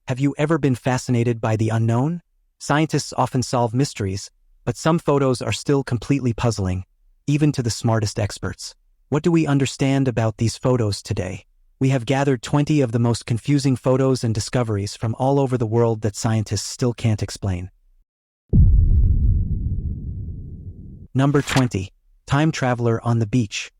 Have you ever been fascinated by the unknown? Scientists often solve mysteries, but some photos are still completely puzzling, even to the smartest experts. What do we understand about these photos today? We have gathered 20 of the most confusing photos and discoveries from all over the world that scientists still can't explain. Number 20. Time traveler on the beach.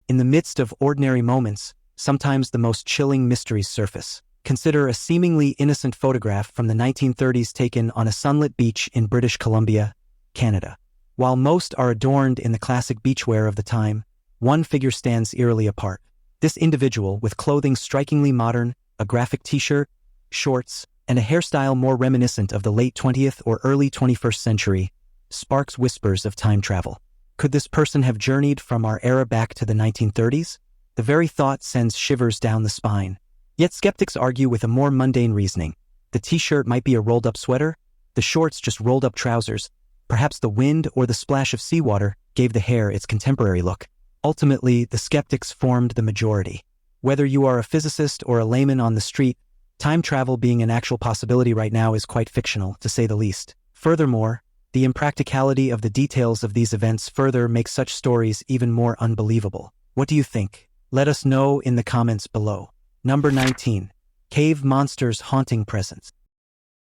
In the midst of ordinary moments, sometimes the most chilling mysteries surface. Consider a seemingly innocent photograph from the 1930s taken on a sunlit beach in British Columbia, Canada. While most are adorned in the classic beachwear of the time, one figure stands eerily apart. This individual, with clothing strikingly modern, a graphic t-shirt, shorts, and a hairstyle more reminiscent of the late 20th or early 21st century, sparks whispers of time travel. Could this person have journeyed from our era back to the 1930s? The very thought sends shivers down the spine. Yet skeptics argue with a more mundane reasoning. The t-shirt might be a rolled-up sweater, the shorts just rolled-up trousers, perhaps the wind or the splash of seawater gave the hair its contemporary look. Ultimately, the skeptics formed the majority. Whether you are a physicist or a layman on the street, time travel being an actual possibility right now is quite fictional, to say the least. Furthermore, the impracticality of the details of these events further makes such stories even more unbelievable. What do you think? Let us know in the comments below. Number 19. Cave monsters' haunting presence.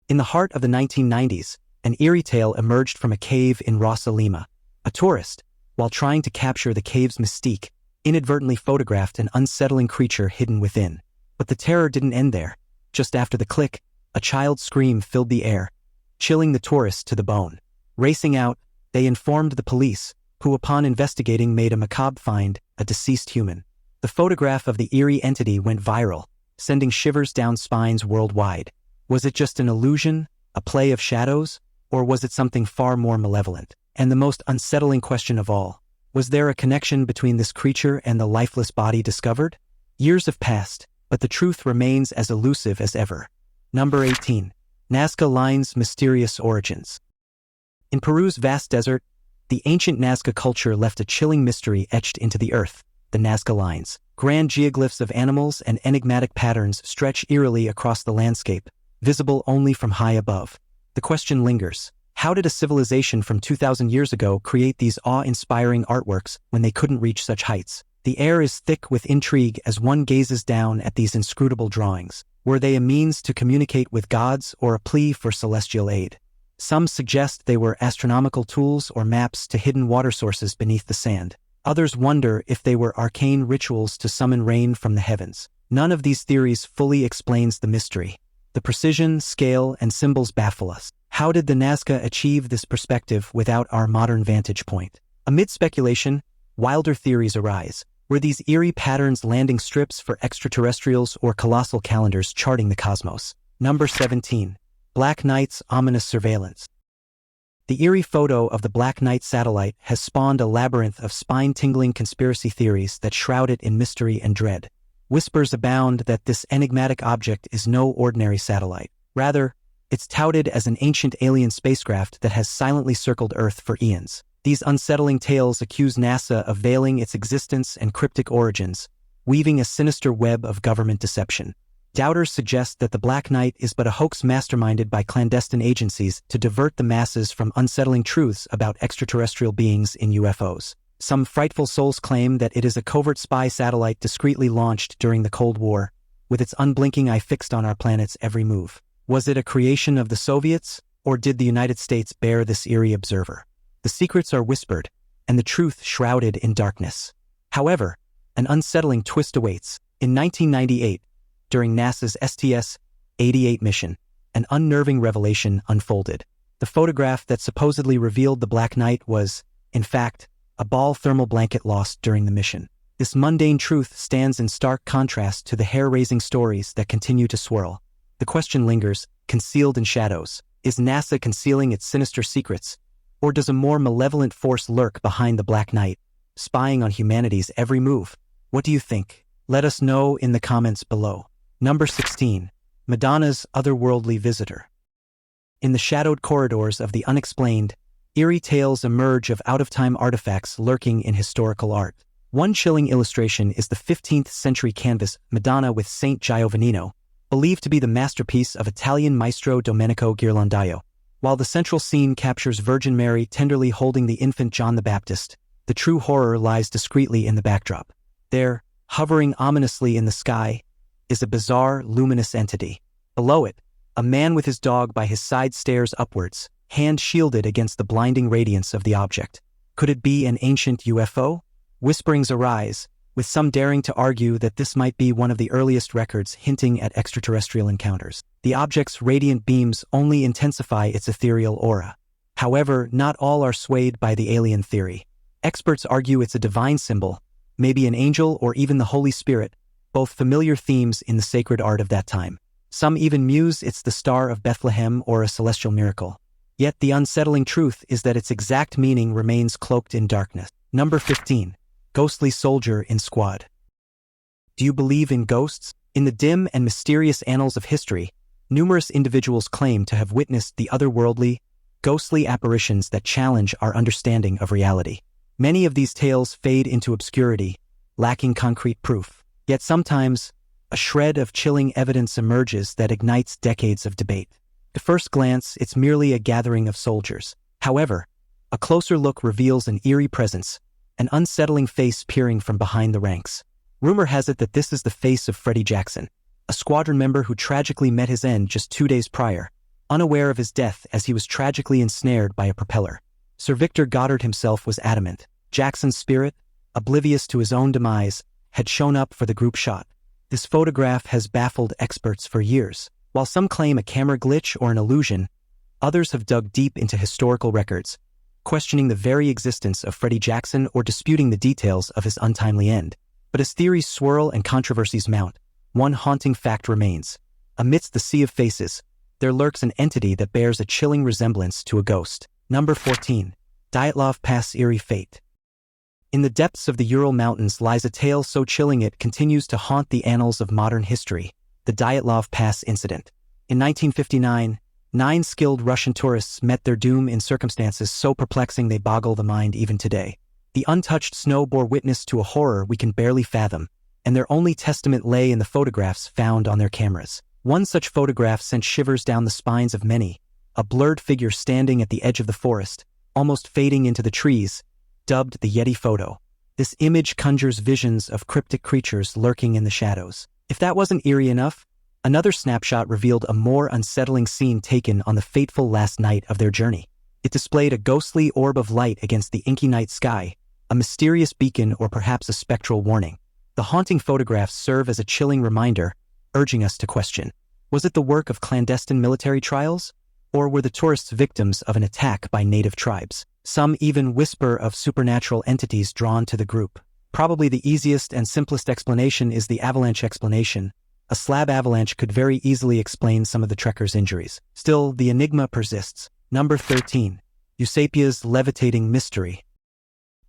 In the heart of the 1990s, an eerie tale emerged from a cave in Ras Lima. A tourist, while trying to capture the cave's mystique, inadvertently photographed an unsettling creature hidden within. But the terror didn't end there. Just after the click, a child's scream filled the air, chilling the tourists to the bone. Racing out, they informed the police, who upon investigating made a macabre find, a deceased human. The photograph of the eerie entity went viral, sending shivers down spines worldwide. Was it just an illusion, a play of shadows, or was it something far more malevolent? And the most unsettling question of all, was there a connection between this creature and the lifeless body discovered? Years have passed, but the truth remains as elusive as ever. Number 18. Nazca Line's mysterious origins. In Peru's vast desert, the ancient Nazca culture left a chilling mystery etched into the earth. The Nazca Lines. Grand geoglyphs of animals and enigmatic patterns stretch eerily across the landscape, visible only from high above. The question lingers. How did a civilization from 2,000 years ago create these awe-inspiring artworks when they couldn't reach such heights? The air is thick with intrigue as one gazes down at these inscrutable drawings. Were they a means to communicate with gods or a plea for celestial aid? Some suggest they were astronomical tools or maps to hidden water sources beneath the sand. Others wonder if they were arcane rituals to summon rain from the heavens. None of these theories fully explains the mystery. The precision, scale, and symbols baffle us. How did the Nazca achieve this perspective without our modern vantage point? Amid speculation, wilder theories arise. Were these eerie patterns landing strips for extraterrestrials or colossal calendars charting the cosmos? Number 17. Black Knight's ominous surveillance. The eerie photo of the Black Knight satellite has spawned a labyrinth of spine-tingling conspiracy theories that shroud it in mystery and dread. Whispers abound that this enigmatic object is no ordinary satellite. Rather, it's touted as an ancient alien spacecraft that has silently circled Earth for eons. These unsettling tales accuse NASA of veiling its existence and cryptic origins, weaving a sinister web of government deception. Doubters suggest that the Black Knight is but a hoax masterminded by clandestine agencies to divert the masses from unsettling truths about extraterrestrial beings in UFOs. Some frightful souls claim that it is a covert spy satellite discreetly launched during the Cold War, with its unblinking eye fixed on our planet's every move. Was it a creation of the Soviets, or did the United States bear this eerie observer? The secrets are whispered, and the truth shrouded in darkness. However, an unsettling twist awaits. In 1998, during NASA's STS-88 mission, an unnerving revelation unfolded. The photograph that supposedly revealed the Black Knight was, in fact, a ball thermal blanket lost during the mission. This mundane truth stands in stark contrast to the hair-raising stories that continue to swirl. The question lingers, concealed in shadows. Is NASA concealing its sinister secrets, or does a more malevolent force lurk behind the Black Knight, spying on humanity's every move? What do you think? Let us know in the comments below. Number 16. Madonna's otherworldly visitor. In the shadowed corridors of the unexplained, eerie tales emerge of out-of-time artifacts lurking in historical art. One chilling illustration is the 15th-century canvas Madonna with Saint Giovannino, believed to be the masterpiece of Italian maestro Domenico Ghirlandaio. While the central scene captures Virgin Mary tenderly holding the infant John the Baptist, the true horror lies discreetly in the backdrop. There, hovering ominously in the sky, is a bizarre, luminous entity. Below it, a man with his dog by his side stares upwards, hand shielded against the blinding radiance of the object. Could it be an ancient UFO? Whisperings arise, with some daring to argue that this might be one of the earliest records hinting at extraterrestrial encounters. The object's radiant beams only intensify its ethereal aura. However, not all are swayed by the alien theory. Experts argue it's a divine symbol, maybe an angel or even the Holy Spirit, both familiar themes in the sacred art of that time. Some even muse it's the Star of Bethlehem or a celestial miracle. Yet the unsettling truth is that its exact meaning remains cloaked in darkness. Number 15. Ghostly soldier in squad. Do you believe in ghosts? In the dim and mysterious annals of history, numerous individuals claim to have witnessed the otherworldly, ghostly apparitions that challenge our understanding of reality. Many of these tales fade into obscurity, lacking concrete proof. Yet sometimes, a shred of chilling evidence emerges that ignites decades of debate. At first glance, it's merely a gathering of soldiers. However, a closer look reveals an eerie presence, an unsettling face peering from behind the ranks. Rumor has it that this is the face of Freddie Jackson, a squadron member who tragically met his end just 2 days prior, unaware of his death as he was tragically ensnared by a propeller. Sir Victor Goddard himself was adamant. Jackson's spirit, oblivious to his own demise, had shown up for the group shot. This photograph has baffled experts for years. While some claim a camera glitch or an illusion, others have dug deep into historical records, questioning the very existence of Freddie Jackson or disputing the details of his untimely end. But as theories swirl and controversies mount, one haunting fact remains. Amidst the sea of faces, there lurks an entity that bears a chilling resemblance to a ghost. Number 14. Dyatlov Pass eerie fate. In the depths of the Ural Mountains lies a tale so chilling it continues to haunt the annals of modern history, the Dyatlov Pass incident. In 1959, 9 skilled Russian tourists met their doom in circumstances so perplexing they boggle the mind even today. The untouched snow bore witness to a horror we can barely fathom, and their only testament lay in the photographs found on their cameras. One such photograph sent shivers down the spines of many, a blurred figure standing at the edge of the forest, almost fading into the trees, dubbed the Yeti photo. This image conjures visions of cryptic creatures lurking in the shadows. If that wasn't eerie enough, another snapshot revealed a more unsettling scene taken on the fateful last night of their journey. It displayed a ghostly orb of light against the inky night sky, a mysterious beacon or perhaps a spectral warning. The haunting photographs serve as a chilling reminder, urging us to question. Was it the work of clandestine military trials? Or were the tourists victims of an attack by native tribes? Some even whisper of supernatural entities drawn to the group. Probably the easiest and simplest explanation is the avalanche explanation. A slab avalanche could very easily explain some of the trekkers' injuries. Still, the enigma persists. Number 13. Eusapia's levitating mystery.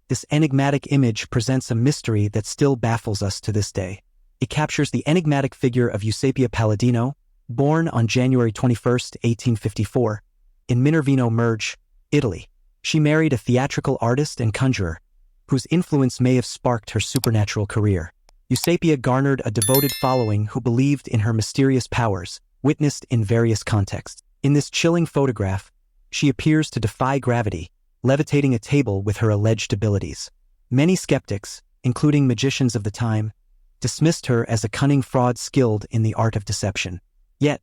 This enigmatic image presents a mystery that still baffles us to this day. It captures the enigmatic figure of Eusapia Palladino, born on January 21, 1854, in Minervino Murge, Italy. She married a theatrical artist and conjurer, whose influence may have sparked her supernatural career. Eusapia garnered a devoted following who believed in her mysterious powers, witnessed in various contexts. In this chilling photograph, she appears to defy gravity, levitating a table with her alleged abilities. Many skeptics, including magicians of the time, dismissed her as a cunning fraud skilled in the art of deception. Yet,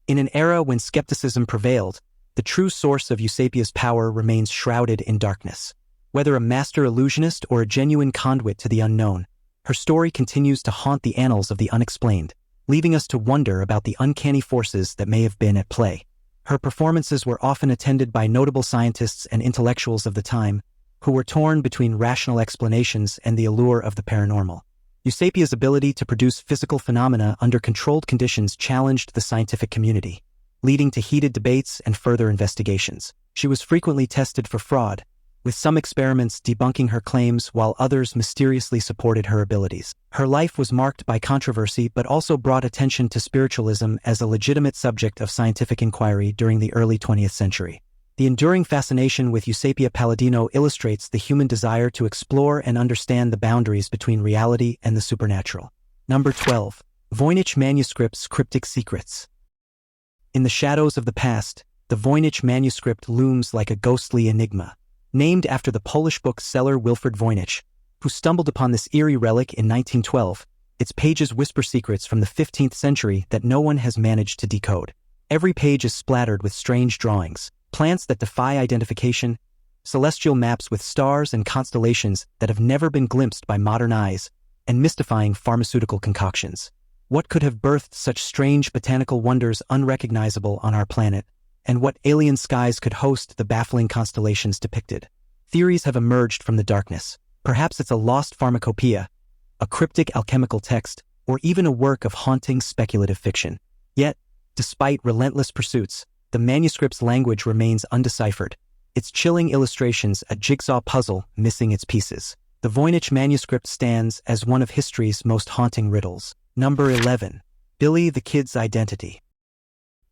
in an era when skepticism prevailed, the true source of Eusapia's power remains shrouded in darkness. Whether a master illusionist or a genuine conduit to the unknown, her story continues to haunt the annals of the unexplained, leaving us to wonder about the uncanny forces that may have been at play. Her performances were often attended by notable scientists and intellectuals of the time, who were torn between rational explanations and the allure of the paranormal. Eusapia's ability to produce physical phenomena under controlled conditions challenged the scientific community, leading to heated debates and further investigations. She was frequently tested for fraud, with some experiments debunking her claims while others mysteriously supported her abilities. Her life was marked by controversy but also brought attention to spiritualism as a legitimate subject of scientific inquiry during the early 20th century. The enduring fascination with Eusapia Palladino illustrates the human desire to explore and understand the boundaries between reality and the supernatural. Number 12. Voynich manuscript's cryptic secrets. In the shadows of the past, the Voynich manuscript looms like a ghostly enigma. Named after the Polish bookseller Wilfred Voynich, who stumbled upon this eerie relic in 1912, its pages whisper secrets from the 15th century that no one has managed to decode. Every page is splattered with strange drawings, plants that defy identification, celestial maps with stars and constellations that have never been glimpsed by modern eyes, and mystifying pharmaceutical concoctions. What could have birthed such strange botanical wonders unrecognizable on our planet, and what alien skies could host the baffling constellations depicted? Theories have emerged from the darkness. Perhaps it's a lost pharmacopoeia, a cryptic alchemical text, or even a work of haunting speculative fiction. Yet, despite relentless pursuits, the manuscript's language remains undeciphered, its chilling illustrations a jigsaw puzzle missing its pieces. The Voynich manuscript stands as one of history's most haunting riddles. Number 11. Billy the Kid's identity.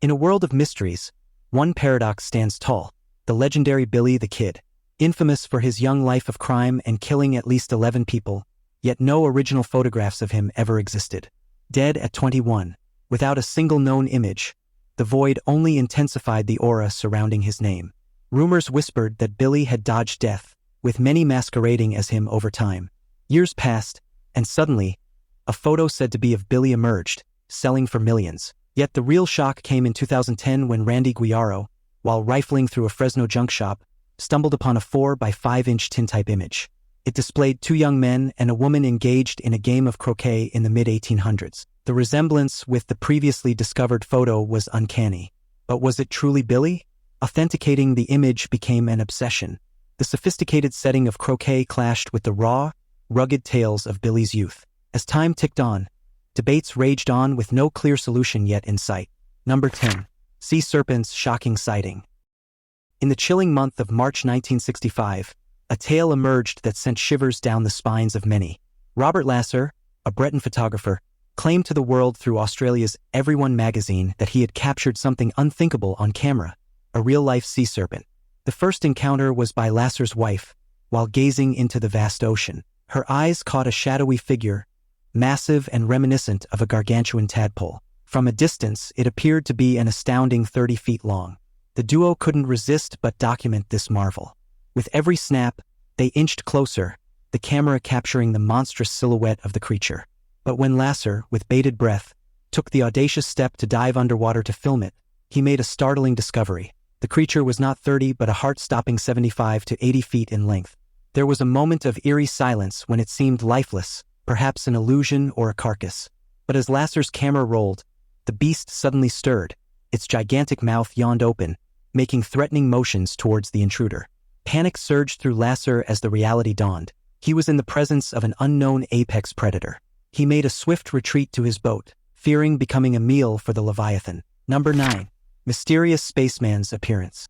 In a world of mysteries, one paradox stands tall: the legendary Billy the Kid, infamous for his young life of crime and killing at least 11 people, yet no original photographs of him ever existed. Dead at 21, without a single known image, the void only intensified the aura surrounding his name. Rumors whispered that Billy had dodged death, with many masquerading as him over time. Years passed, and suddenly, a photo said to be of Billy emerged, selling for millions. Yet the real shock came in 2010 when Randy Guiaro, while rifling through a Fresno junk shop, stumbled upon a 4 by 5 inch tintype image. It displayed 2 young men and a woman engaged in a game of croquet in the mid-1800s. The resemblance with the previously discovered photo was uncanny. But was it truly Billy? Authenticating the image became an obsession. The sophisticated setting of croquet clashed with the raw, rugged tales of Billy's youth. As time ticked on, debates raged on with no clear solution yet in sight. Number 10. Sea serpent's shocking sighting. In the chilling month of March 1965, a tale emerged that sent shivers down the spines of many. Robert Lasser, a Breton photographer, claimed to the world through Australia's Everyone magazine that he had captured something unthinkable on camera: a real-life sea serpent. The first encounter was by Lasser's wife, while gazing into the vast ocean. Her eyes caught a shadowy figure, massive and reminiscent of a gargantuan tadpole. From a distance, it appeared to be an astounding 30 feet long. The duo couldn't resist but document this marvel. With every snap, they inched closer, the camera capturing the monstrous silhouette of the creature. But when Lasser, with bated breath, took the audacious step to dive underwater to film it, he made a startling discovery. The creature was not 30 but a heart-stopping 75 to 80 feet in length. There was a moment of eerie silence when it seemed lifeless, perhaps an illusion or a carcass. But as Lasser's camera rolled, the beast suddenly stirred. Its gigantic mouth yawned open, making threatening motions towards the intruder. Panic surged through Lasser as the reality dawned. He was in the presence of an unknown apex predator. He made a swift retreat to his boat, fearing becoming a meal for the Leviathan. Number 9. Mysterious spaceman's appearance.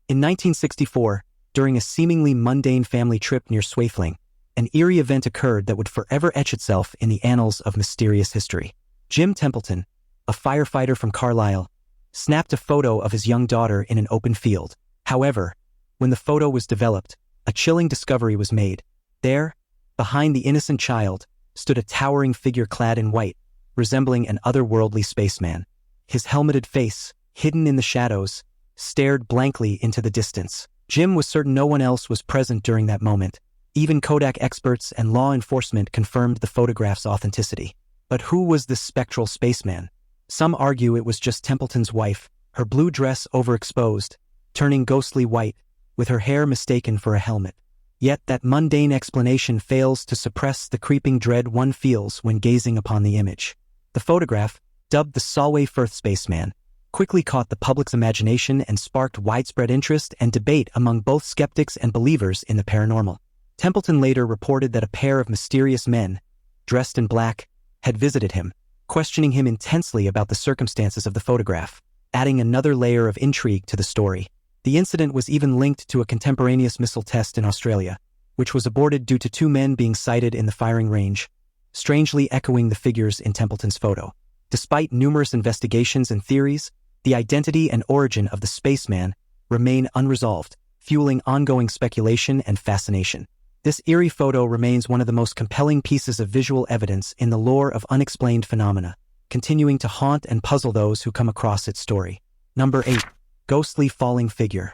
In 1964, during a seemingly mundane family trip near Swayfling, an eerie event occurred that would forever etch itself in the annals of mysterious history. Jim Templeton, a firefighter from Carlisle, snapped a photo of his young daughter in an open field. However, when the photo was developed, a chilling discovery was made. There, behind the innocent child, stood a towering figure clad in white, resembling an otherworldly spaceman. His helmeted face, hidden in the shadows, stared blankly into the distance. Jim was certain no one else was present during that moment. Even Kodak experts and law enforcement confirmed the photograph's authenticity. But who was this spectral spaceman? Some argue it was just Templeton's wife, her blue dress overexposed, turning ghostly white, with her hair mistaken for a helmet. Yet that mundane explanation fails to suppress the creeping dread one feels when gazing upon the image. The photograph, dubbed the Solway Firth spaceman, quickly caught the public's imagination and sparked widespread interest and debate among both skeptics and believers in the paranormal. Templeton later reported that a pair of mysterious men, dressed in black, had visited him, questioning him intensely about the circumstances of the photograph, adding another layer of intrigue to the story. The incident was even linked to a contemporaneous missile test in Australia, which was aborted due to 2 men being sighted in the firing range, strangely echoing the figures in Templeton's photo. Despite numerous investigations and theories, the identity and origin of the spaceman remain unresolved, fueling ongoing speculation and fascination. This eerie photo remains one of the most compelling pieces of visual evidence in the lore of unexplained phenomena, continuing to haunt and puzzle those who come across its story. Number 8. Ghostly falling figure.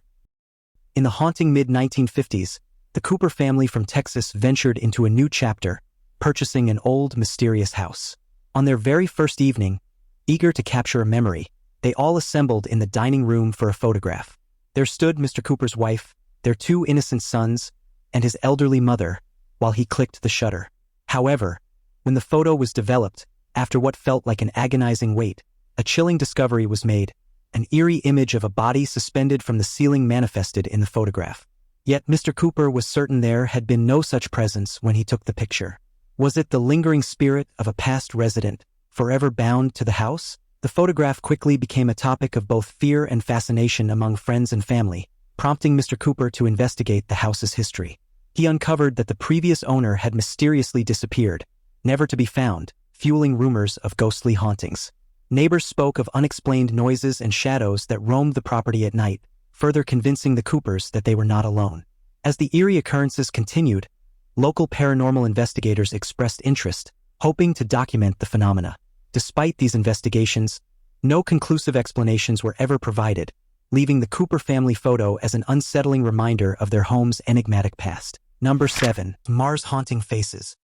In the haunting mid-1950s, the Cooper family from Texas ventured into a new chapter, purchasing an old, mysterious house. On their very first evening, eager to capture a memory, they all assembled in the dining room for a photograph. There stood Mr. Cooper's wife, their 2 innocent sons, and his elderly mother, while he clicked the shutter. However, when the photo was developed, after what felt like an agonizing wait, a chilling discovery was made. An eerie image of a body suspended from the ceiling manifested in the photograph. Yet Mr. Cooper was certain there had been no such presence when he took the picture. Was it the lingering spirit of a past resident, forever bound to the house? The photograph quickly became a topic of both fear and fascination among friends and family, prompting Mr. Cooper to investigate the house's history. He uncovered that the previous owner had mysteriously disappeared, never to be found, fueling rumors of ghostly hauntings. Neighbors spoke of unexplained noises and shadows that roamed the property at night, further convincing the Coopers that they were not alone. As the eerie occurrences continued, local paranormal investigators expressed interest, hoping to document the phenomena. Despite these investigations, no conclusive explanations were ever provided, leaving the Cooper family photo as an unsettling reminder of their home's enigmatic past. Number 7. Mars haunting faces.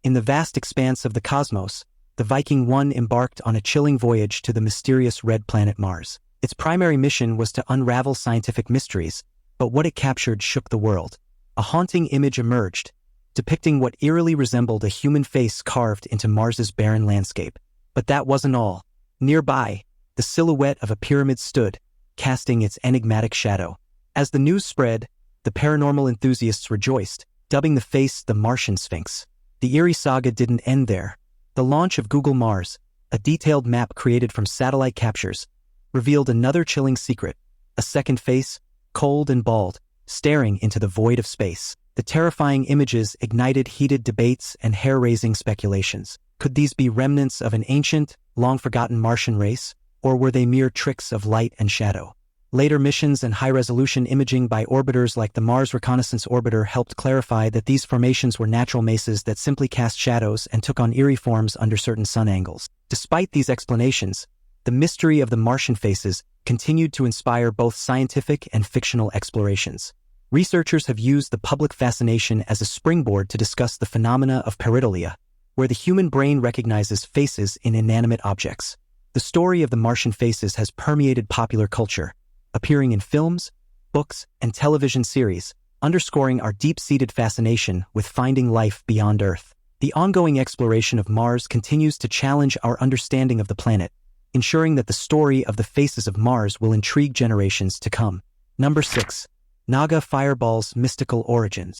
In the vast expanse of the cosmos, the Viking 1 embarked on a chilling voyage to the mysterious red planet Mars. Its primary mission was to unravel scientific mysteries, but what it captured shook the world. A haunting image emerged, depicting what eerily resembled a human face carved into Mars's barren landscape. But that wasn't all. Nearby, the silhouette of a pyramid stood, casting its enigmatic shadow. As the news spread, the paranormal enthusiasts rejoiced, dubbing the face the Martian Sphinx. The eerie saga didn't end there. The launch of Google Mars, a detailed map created from satellite captures, revealed another chilling secret: a second face, cold and bald, staring into the void of space. The terrifying images ignited heated debates and hair-raising speculations. Could these be remnants of an ancient, long-forgotten Martian race, or were they mere tricks of light and shadow? Later missions and high-resolution imaging by orbiters like the Mars Reconnaissance Orbiter helped clarify that these formations were natural mesas that simply cast shadows and took on eerie forms under certain sun angles. Despite these explanations, the mystery of the Martian faces continued to inspire both scientific and fictional explorations. Researchers have used the public fascination as a springboard to discuss the phenomena of pareidolia, where the human brain recognizes faces in inanimate objects. The story of the Martian faces has permeated popular culture, appearing in films, books, and television series, underscoring our deep-seated fascination with finding life beyond Earth. The ongoing exploration of Mars continues to challenge our understanding of the planet, ensuring that the story of the faces of Mars will intrigue generations to come. Number 6. Naga fireballs' mystical origins.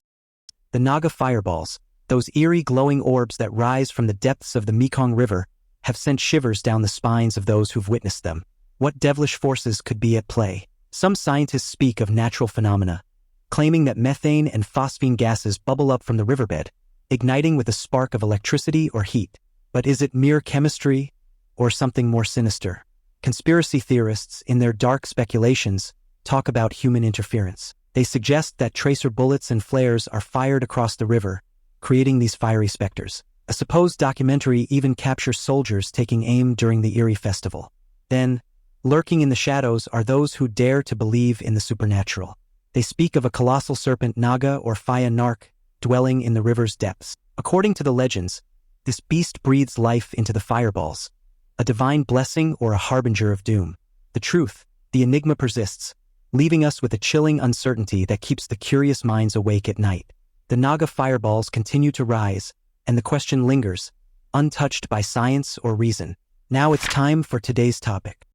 The Naga fireballs, those eerie glowing orbs that rise from the depths of the Mekong River, have sent shivers down the spines of those who've witnessed them. What devilish forces could be at play? Some scientists speak of natural phenomena, claiming that methane and phosphine gases bubble up from the riverbed, igniting with a spark of electricity or heat. But is it mere chemistry, or something more sinister? Conspiracy theorists, in their dark speculations, talk about human interference. They suggest that tracer bullets and flares are fired across the river, creating these fiery specters. A supposed documentary even captures soldiers taking aim during the eerie festival. Then, lurking in the shadows are those who dare to believe in the supernatural. They speak of a colossal serpent Naga or Phaya Nark dwelling in the river's depths. According to the legends, this beast breathes life into the fireballs, a divine blessing or a harbinger of doom. The truth, the enigma persists, leaving us with a chilling uncertainty that keeps the curious minds awake at night. The Naga fireballs continue to rise, and the question lingers, untouched by science or reason. Now it's time for today's topic.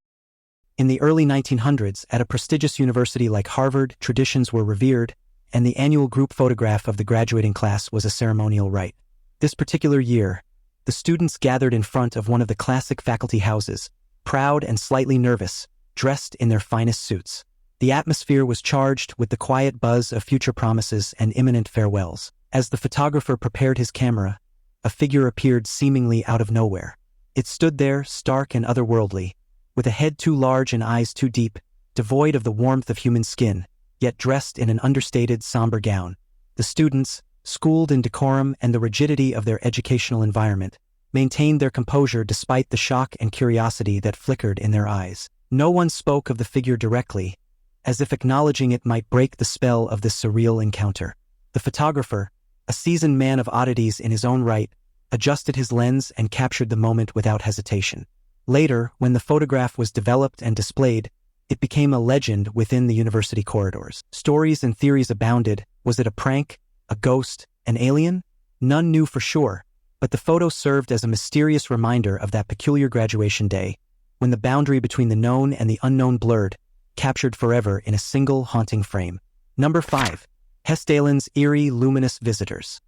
In the early 1900s, at a prestigious university like Harvard, traditions were revered, and the annual group photograph of the graduating class was a ceremonial rite. This particular year, the students gathered in front of one of the classic faculty houses, proud and slightly nervous, dressed in their finest suits. The atmosphere was charged with the quiet buzz of future promises and imminent farewells. As the photographer prepared his camera, a figure appeared seemingly out of nowhere. It stood there, stark and otherworldly, with a head too large and eyes too deep, devoid of the warmth of human skin, yet dressed in an understated, somber gown. The students, schooled in decorum and the rigidity of their educational environment, maintained their composure despite the shock and curiosity that flickered in their eyes. No one spoke of the figure directly, as if acknowledging it might break the spell of this surreal encounter. The photographer, a seasoned man of oddities in his own right, adjusted his lens and captured the moment without hesitation. Later, when the photograph was developed and displayed, it became a legend within the university corridors. Stories and theories abounded. Was it a prank, a ghost, an alien? None knew for sure, but the photo served as a mysterious reminder of that peculiar graduation day, when the boundary between the known and the unknown blurred, captured forever in a single haunting frame. Number 5. Hessdalen's eerie luminous visitors.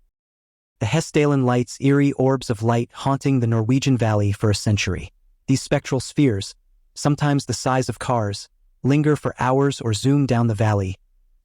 The Hessdalen lights, eerie orbs of light haunting the Norwegian valley for a century. These spectral spheres, sometimes the size of cars, linger for hours or zoom down the valley,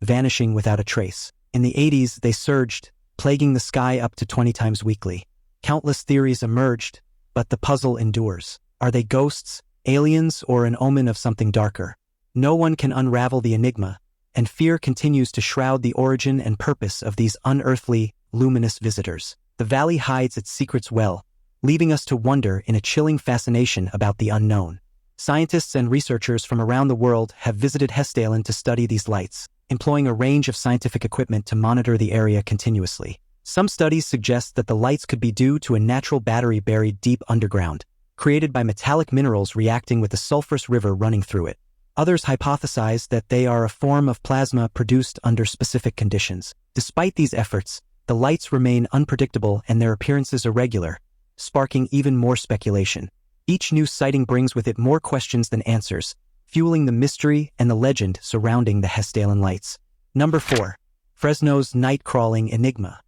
vanishing without a trace. In the 80s, they surged, plaguing the sky up to 20 times weekly. Countless theories emerged, but the puzzle endures. Are they ghosts, aliens, or an omen of something darker? No one can unravel the enigma, and fear continues to shroud the origin and purpose of these unearthly, luminous visitors. The valley hides its secrets well, leaving us to wonder in a chilling fascination about the unknown. Scientists and researchers from around the world have visited Hessdalen to study these lights, employing a range of scientific equipment to monitor the area continuously. Some studies suggest that the lights could be due to a natural battery buried deep underground, created by metallic minerals reacting with the sulfurous river running through it. Others hypothesize that they are a form of plasma produced under specific conditions. Despite these efforts, the lights remain unpredictable and their appearances irregular, sparking even more speculation. Each new sighting brings with it more questions than answers, fueling the mystery and the legend surrounding the Hessdalen lights. Number 4. Fresno's night-crawling enigma.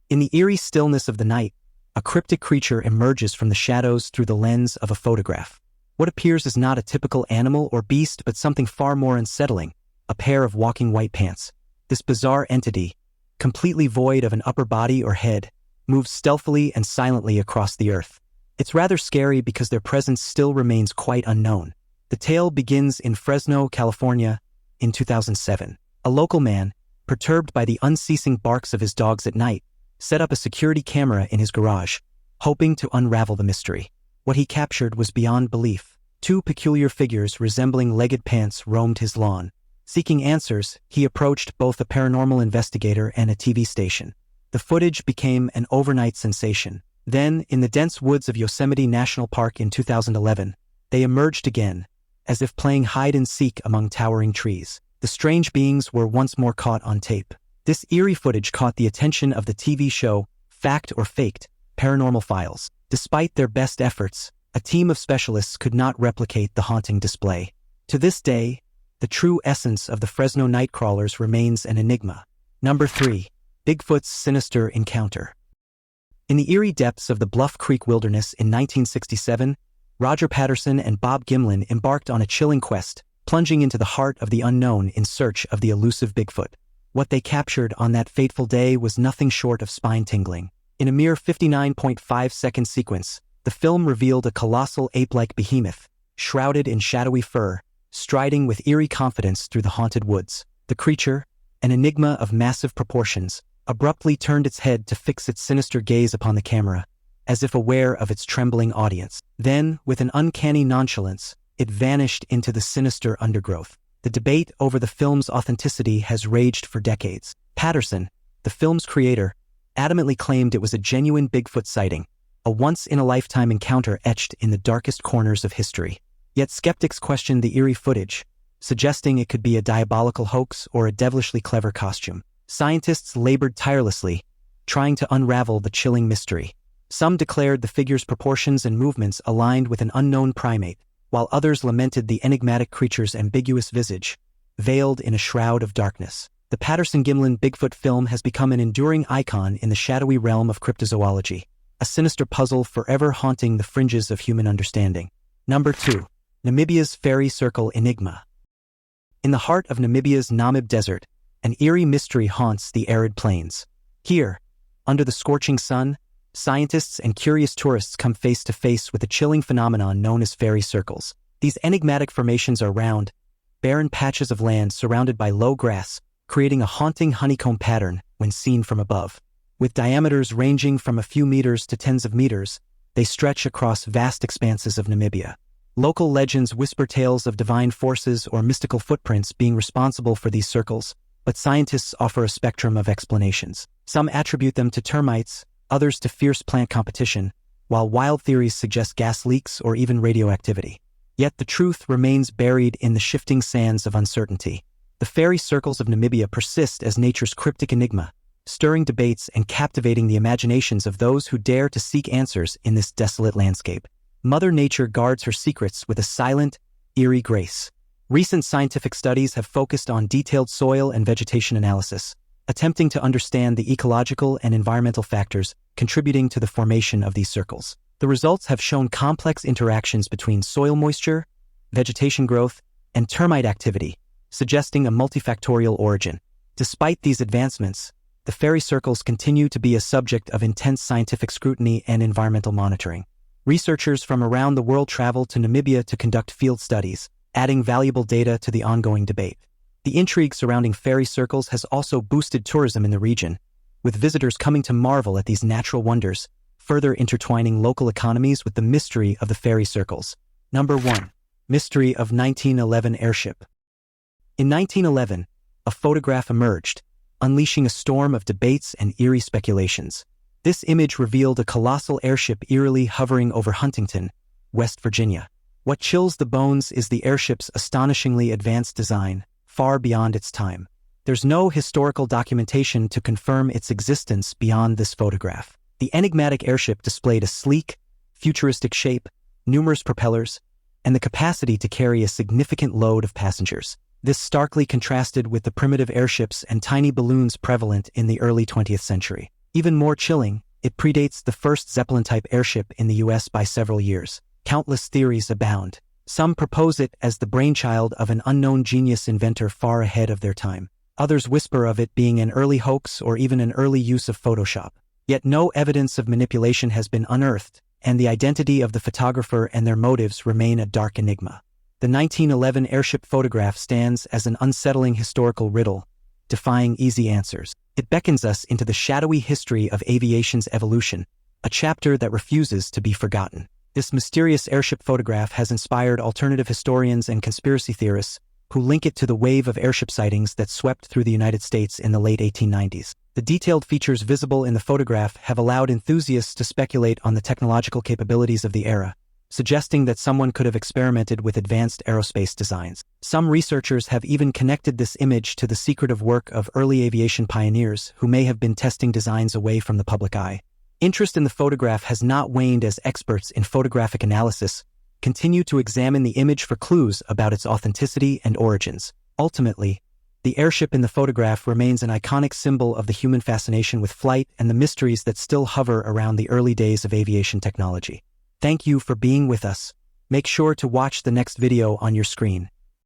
In the eerie stillness of the night, a cryptic creature emerges from the shadows through the lens of a photograph. What appears is not a typical animal or beast but something far more unsettling, a pair of walking white pants. This bizarre entity, completely void of an upper body or head, moves stealthily and silently across the earth. It's rather scary because their presence still remains quite unknown. The tale begins in Fresno, California, in 2007. A local man, perturbed by the unceasing barks of his dogs at night, set up a security camera in his garage, hoping to unravel the mystery. What he captured was beyond belief. Two peculiar figures resembling legged pants roamed his lawn. Seeking answers, he approached both a paranormal investigator and a TV station. The footage became an overnight sensation. Then, in the dense woods of Yosemite National Park in 2011, they emerged again, as if playing hide-and-seek among towering trees. The strange beings were once more caught on tape. This eerie footage caught the attention of the TV show, Fact or Faked, Paranormal Files. Despite their best efforts, a team of specialists could not replicate the haunting display. To this day, the true essence of the Fresno nightcrawlers remains an enigma. Number 3. Bigfoot's sinister encounter. In the eerie depths of the Bluff Creek Wilderness in 1967, Roger Patterson and Bob Gimlin embarked on a chilling quest, plunging into the heart of the unknown in search of the elusive Bigfoot. What they captured on that fateful day was nothing short of spine-tingling. In a mere 59.5-second sequence, the film revealed a colossal ape-like behemoth, shrouded in shadowy fur, striding with eerie confidence through the haunted woods. The creature, an enigma of massive proportions, abruptly turned its head to fix its sinister gaze upon the camera, as if aware of its trembling audience. Then, with an uncanny nonchalance, it vanished into the sinister undergrowth. The debate over the film's authenticity has raged for decades. Patterson, the film's creator, adamantly claimed it was a genuine Bigfoot sighting, a once-in-a-lifetime encounter etched in the darkest corners of history. Yet skeptics questioned the eerie footage, suggesting it could be a diabolical hoax or a devilishly clever costume. Scientists labored tirelessly, trying to unravel the chilling mystery. Some declared the figure's proportions and movements aligned with an unknown primate, while others lamented the enigmatic creature's ambiguous visage, veiled in a shroud of darkness. The Patterson-Gimlin Bigfoot film has become an enduring icon in the shadowy realm of cryptozoology, a sinister puzzle forever haunting the fringes of human understanding. Number 2. Namibia's Fairy Circle Enigma. In the heart of Namibia's Namib Desert, an eerie mystery haunts the arid plains. Here, under the scorching sun, scientists and curious tourists come face to face with a chilling phenomenon known as fairy circles. These enigmatic formations are round, barren patches of land surrounded by low grass, creating a haunting honeycomb pattern when seen from above. With diameters ranging from a few meters to tens of meters, they stretch across vast expanses of Namibia. Local legends whisper tales of divine forces or mystical footprints being responsible for these circles, but scientists offer a spectrum of explanations. Some attribute them to termites, others to fierce plant competition, while wild theories suggest gas leaks or even radioactivity. Yet the truth remains buried in the shifting sands of uncertainty. The fairy circles of Namibia persist as nature's cryptic enigma, stirring debates and captivating the imaginations of those who dare to seek answers in this desolate landscape. Mother Nature guards her secrets with a silent, eerie grace. Recent scientific studies have focused on detailed soil and vegetation analysis, attempting to understand the ecological and environmental factors contributing to the formation of these circles. The results have shown complex interactions between soil moisture, vegetation growth, and termite activity, suggesting a multifactorial origin. Despite these advancements, the fairy circles continue to be a subject of intense scientific scrutiny and environmental monitoring. Researchers from around the world travel to Namibia to conduct field studies, adding valuable data to the ongoing debate. The intrigue surrounding fairy circles has also boosted tourism in the region, with visitors coming to marvel at these natural wonders, further intertwining local economies with the mystery of the fairy circles. Number 1. Mystery of 1911 Airship. In 1911, a photograph emerged, unleashing a storm of debates and eerie speculations. This image revealed a colossal airship eerily hovering over Huntington, West Virginia. What chills the bones is the airship's astonishingly advanced design, far beyond its time. There's no historical documentation to confirm its existence beyond this photograph. The enigmatic airship displayed a sleek, futuristic shape, numerous propellers, and the capacity to carry a significant load of passengers. This starkly contrasted with the primitive airships and tiny balloons prevalent in the early 20th century. Even more chilling, it predates the first Zeppelin-type airship in the US by several years. Countless theories abound. Some propose it as the brainchild of an unknown genius inventor far ahead of their time. Others whisper of it being an early hoax or even an early use of Photoshop. Yet no evidence of manipulation has been unearthed, and the identity of the photographer and their motives remain a dark enigma. The 1911 airship photograph stands as an unsettling historical riddle, defying easy answers. It beckons us into the shadowy history of aviation's evolution, a chapter that refuses to be forgotten. This mysterious airship photograph has inspired alternative historians and conspiracy theorists who link it to the wave of airship sightings that swept through the United States in the late 1890s. The detailed features visible in the photograph have allowed enthusiasts to speculate on the technological capabilities of the era, suggesting that someone could have experimented with advanced aerospace designs. Some researchers have even connected this image to the secretive work of early aviation pioneers who may have been testing designs away from the public eye. Interest in the photograph has not waned as experts in photographic analysis continue to examine the image for clues about its authenticity and origins. Ultimately, the airship in the photograph remains an iconic symbol of the human fascination with flight and the mysteries that still hover around the early days of aviation technology. Thank you for being with us. Make sure to watch the next video on your screen.